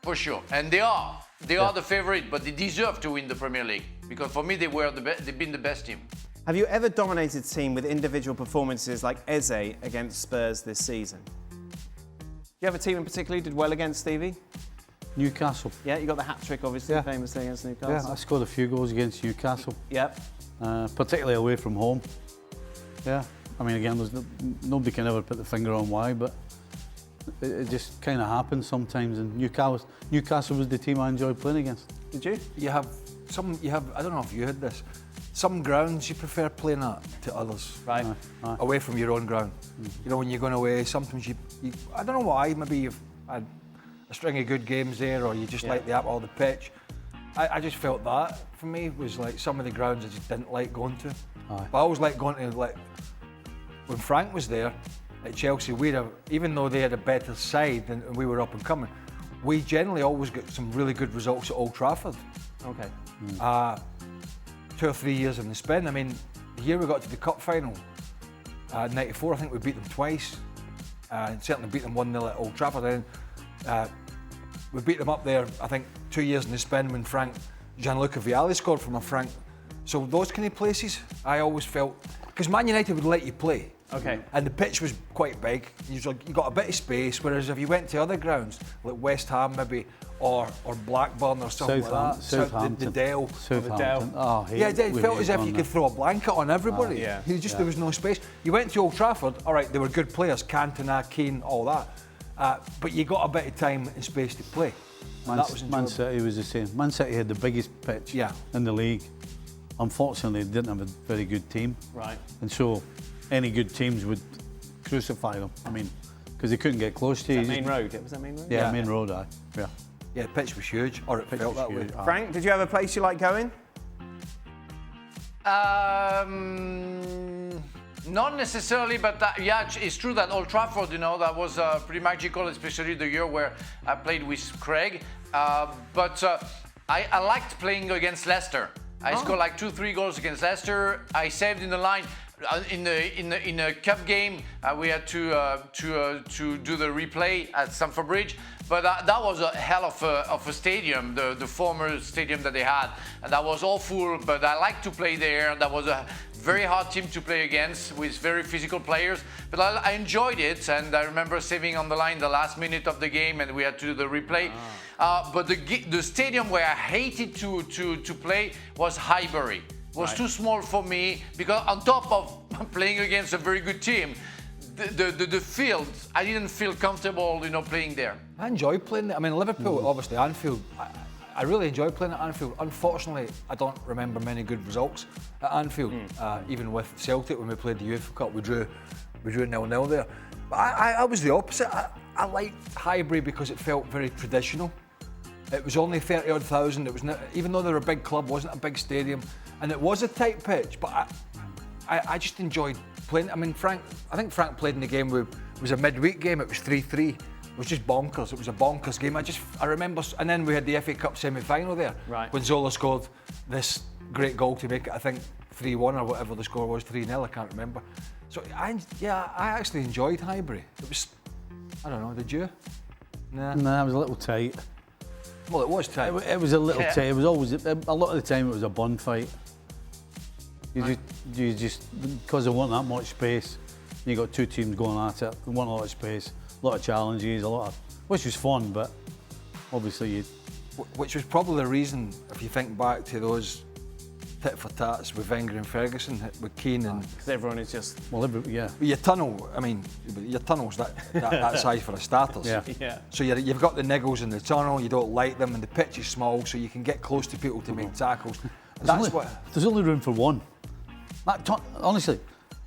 for sure, and they are. They are the favourite, but they deserve to win the Premier League because for me they've been the best team. Have you ever dominated a team with individual performances like Eze against Spurs this season? Do you have a team in particular who did well against, Stevie? Newcastle. Yeah, you got the hat-trick obviously, famously against Newcastle. Yeah, I scored a few goals against Newcastle. Yep. Particularly away from home. Yeah, I mean, again, nobody can ever put the finger on why, but it just kind of happens sometimes. And Newcastle was the team I enjoyed playing against. Did you? You have, I don't know if you had this, some grounds you prefer playing at to others. Right. Away from your own ground. You know, when you're going away, sometimes you I don't know why, maybe you've had a string of good games there, or you just like the atmosphere, the pitch. I just felt that, for me, was like some of the grounds I just didn't like going to. But I always liked going to, like, when Frank was there at Chelsea, even though they had a better side than we were up and coming, we generally always got some really good results at Old Trafford. Okay. 2 or 3 years in the spin. I mean, the year we got to the cup final, 94, I think we beat them twice. Certainly beat them 1-0 at Old Trafford. Then we beat them up there, I think, 2 years in the spin when Gianluca Vialli scored from a Frank. So those kind of places, I always felt, because Man United would let you play. Okay. And the pitch was quite big. You got a bit of space, whereas if you went to other grounds, like West Ham maybe, or Blackburn or something like that. Southampton. The Dell. Southampton. Oh, yeah, it felt as if you could throw a blanket on everybody. There was no space. You went to Old Trafford, all right, they were good players, Cantona, Keane, all that. But you got a bit of time and space to play. Man City was the same. Man City had the biggest pitch in the league. Unfortunately, they didn't have a very good team. Right. And so any good teams would crucify them. I mean, because they couldn't get close to you. Main Road? Was that Main Road? Yeah, Main Road, Yeah. Yeah, the pitch was huge, or it felt that way. Frank, did you have a place you like going? Not necessarily, but it's true that Old Trafford, that was pretty magical, especially the year where I played with Craig. But I liked playing against Leicester. I scored like 2-3 goals against Leicester. I saved in the line. In a cup game, we had to do the replay at Stamford Bridge, but that was a hell of a stadium, the former stadium that they had, and that was awful. But I like to play there. That was a very hard team to play against with very physical players, but I enjoyed it, and I remember saving on the line the last minute of the game, and we had to do the replay. But the stadium where I hated to play was Highbury. Was too small for me, because on top of playing against a very good team, the field, I didn't feel comfortable, playing there. I enjoy playing there. I mean, Liverpool, obviously, Anfield, I really enjoy playing at Anfield. Unfortunately, I don't remember many good results at Anfield. Even with Celtic, when we played the UEFA Cup, we drew 0-0 there. But I was the opposite. I liked Highbury because it felt very traditional. It was only 30-odd thousand. It was not, even though they were a big club, wasn't a big stadium, and it was a tight pitch. But I just enjoyed playing. I mean, I think Frank played in the game. It was a midweek game. It was 3-3. It was just bonkers. It was a bonkers game. I remember, and then we had the FA Cup semi-final there, when Zola scored this great goal to make it, I think, 3-1 or whatever the score was, 3-0. I can't remember. So I actually enjoyed Highbury. It was, I don't know. Did you? Nah. Nah, it was a little tight. Well, it was tight. It was a little tight. It was always a lot of the time. It was a bun fight. You just because there wasn't that much space. You got two teams going at it. There wasn't a lot of space, a lot of challenges, which was fun, but obviously which was probably the reason, if you think back to those tit for tats with Wenger and Ferguson, with Keane and because everyone is just your tunnel. I mean, your tunnel's that size for a starters. Yeah. So you've got the niggles in the tunnel. You don't like them, and the pitch is small, so you can get close to people to make tackles. There's only room for one. Honestly.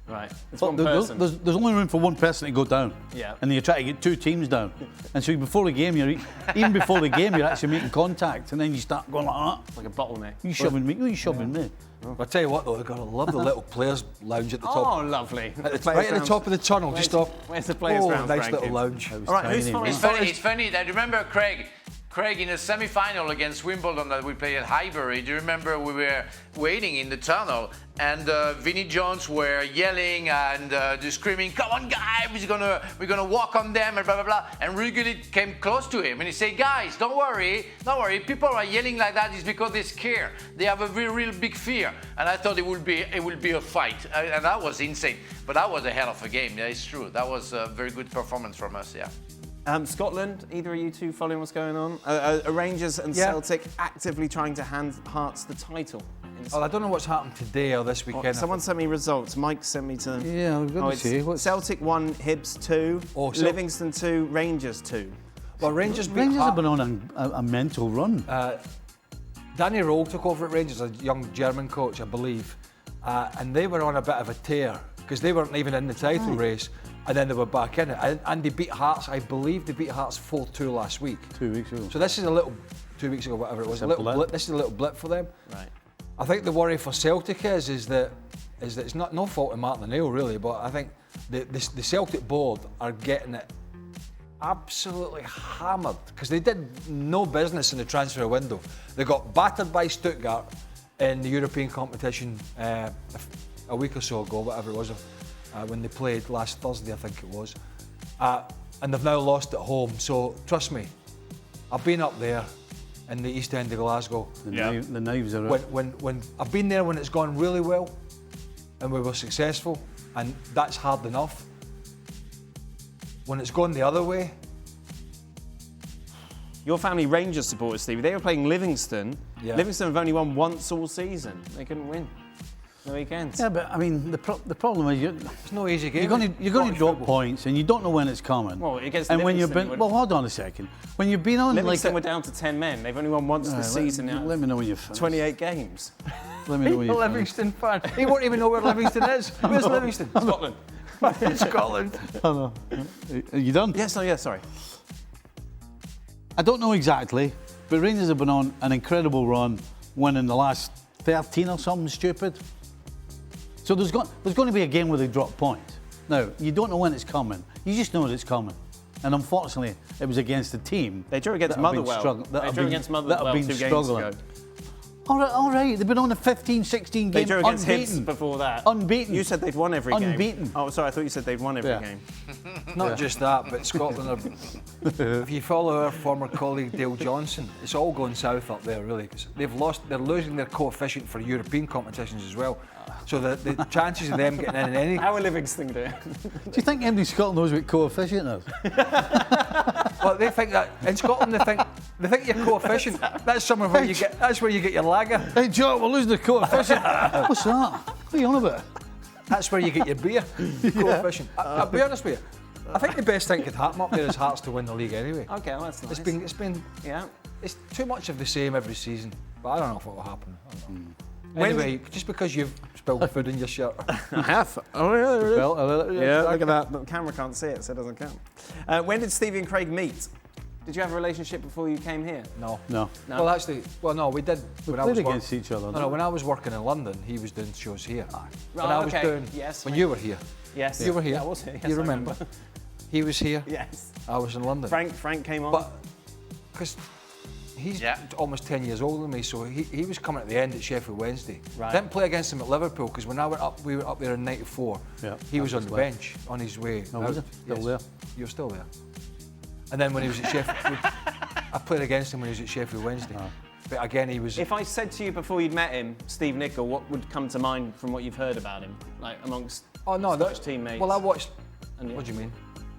Right. It's one person. There's only room for one person to go down. Yeah. And you try to get two teams down. And so before the game, even before the game, you're actually making contact, and then you start going like that. Like a bottleneck. You shoving me? You shoving me? I'll tell you what though, I love the little players' lounge at the top. Oh, lovely. Right at the top of the tunnel, just off. Where's the players' round? Nice little lounge. All right, who's following? It's funny. I remember Craig in the semi-final against Wimbledon that we played at Highbury. Do you remember we were waiting in the tunnel and Vinnie Jones were yelling and screaming, "Come on, guys! We're gonna walk on them!" and blah blah blah. And Ruggeri came close to him and he said, "Guys, don't worry. People are yelling like that is because they're scared. They have a real big fear." And I thought it would be a fight, and that was insane. But that was a hell of a game. Yeah, it's true. That was a very good performance from us. Yeah. Scotland, either of you two following what's going on? Are Rangers and Celtic actively trying to hand Hearts the title? Well, I don't know what's happened today or this weekend. Someone sent me results. Mike sent me to... Yeah, I've got to see. Celtic 1, Hibs 2, Livingston 2, Rangers 2. Well, Rangers have been on a mental run. Danny Rowe took over at Rangers, a young German coach, I believe. And they were on a bit of a tear because they weren't even in the title race. And then they were back in it. And they beat Hearts, I believe they beat Hearts 4-2 last week. 2 weeks ago. So this is 2 weeks ago, whatever it was. This is a little blip for them. Right. I think the worry for Celtic is that it's not no fault of Martin O'Neill really, but I think the Celtic board are getting it absolutely hammered because they did no business in the transfer window. They got battered by Stuttgart in the European competition a week or so ago, whatever it was. When they played last Thursday, I think it was. And they've now lost at home. So, trust me, I've been up there in the East End of Glasgow. The knives are out. When I've been there when it's gone really well and we were successful, and that's hard enough. When it's gone the other way. Your family Rangers supporters, Stevie, they were playing Livingston. Yeah. Livingston have only won once all season. They couldn't win. The weekends. Yeah, but I mean, the problem is it's no easy game. You're going to drop points, and you don't know when it's coming. Well, against and when Livingston, you've been, well, hold on a second. When you've been on Livingston were down to 10 men. They've only won once this season. Let me know when you've finished. 28 games. Let me know when you've Livingston fan. He won't even know where Livingston is. Where's Livingston? Scotland. Scotland. I know. Are you done? Yes. No. Yeah. Sorry. I don't know exactly, but Rangers have been on an incredible run, winning the last 13 or something stupid. So there's going to be a game where they drop points. Now, you don't know when it's coming. You just know that it's coming. And unfortunately, it was against a team. They drew against Motherwell. They drew against Motherwell 2 games ago. All right. They've been on a 15, 16 game. They drew against unbeaten. Hibs before that. Unbeaten. You said they'd won every game. Unbeaten. Oh, sorry. I thought you said they'd won every game. Not just that, but Scotland are... If you follow our former colleague Dale Johnson, it's all going south up there, really, because they're losing their coefficient for European competitions as well. So the chances of them getting in any... How are Livingston doing? Do you think anybody in Scotland knows what coefficient is? Well, they think that in Scotland they think your coefficient. That's somewhere where that's where you get your lager. Hey Joe, we're losing the coefficient. What's that? What are you on about? That's where you get your beer coefficient. I'll be honest with you. I think the best thing could happen up there is Hearts to win the league anyway. Okay, well, that's nice. It's been it's too much of the same every season. But I don't know if it will happen. Anyway, just because you've spilled food in your shirt. I have. Oh, really? Well, yeah, look at that. The camera can't see it, so it doesn't count. When did Stevie and Craig meet? Did you have a relationship before you came here? No. No. No. Well, actually, no, we did. We when I played was against each other. No, when I was working in London, he was doing shows here. When Oh, I was okay. doing, Yes, when right. you were here. Yes. You were here. Yeah, I was here. Yes, you I remember? He was here. Yes. I was in London. Frank came on. But because he's almost 10 years older than me, so he was coming at the end at Sheffield Wednesday. Right. Didn't play against him at Liverpool because when we were up there in '94. Yeah, he was that on was the left. bench on his way. Oh, was out. he? Still there? You're still there. And then when he was at Sheffield, I played against him when he was at Sheffield Wednesday. But again, he was. If I said to you before you'd met him, Steve Nicol, what would come to mind from what you've heard about him, like amongst Scottish teammates? Well, I watched. And yeah. What do you mean?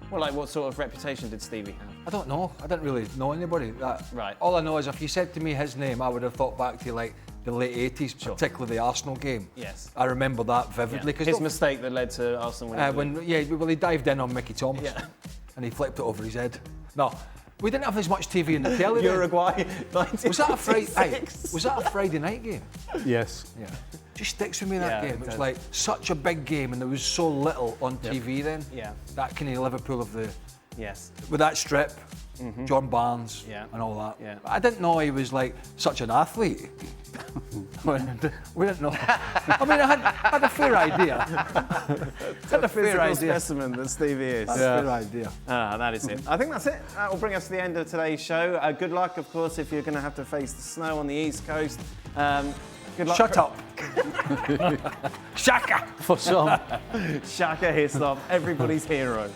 Well, like what sort of reputation did Stevie have? I don't know. I didn't really know anybody. Right. All I know is if you said to me his name, I would have thought back to like the late '80s, particularly the Arsenal game. Yes. I remember that vividly. Yeah. His mistake that led to Arsenal winning. Well, he dived in on Mickey Thomas. Yeah. And he flipped it over his head. No, we didn't have as much TV in the telly. Uruguay, Was that a Friday? 1986. Was that a Friday night game? Yes. Yeah. Just sticks with me that Yeah, game. it It was does. like such a big game, and there was so little on TV then. Yeah. That kind of Liverpool of the. Yes. With that strip, John Barnes, and all that. Yeah. I didn't know he was like such an athlete. We didn't know. I mean, I had a fair idea. Had a fair Physical idea. specimen that Stevie is. Had a fair idea. That is it. I think that's it. That will bring us to the end of today's show. Good luck, of course, if you're going to have to face the snow on the East Coast. Good luck. Shut up. Shaka. For some. Shaka Hislop, everybody's hero.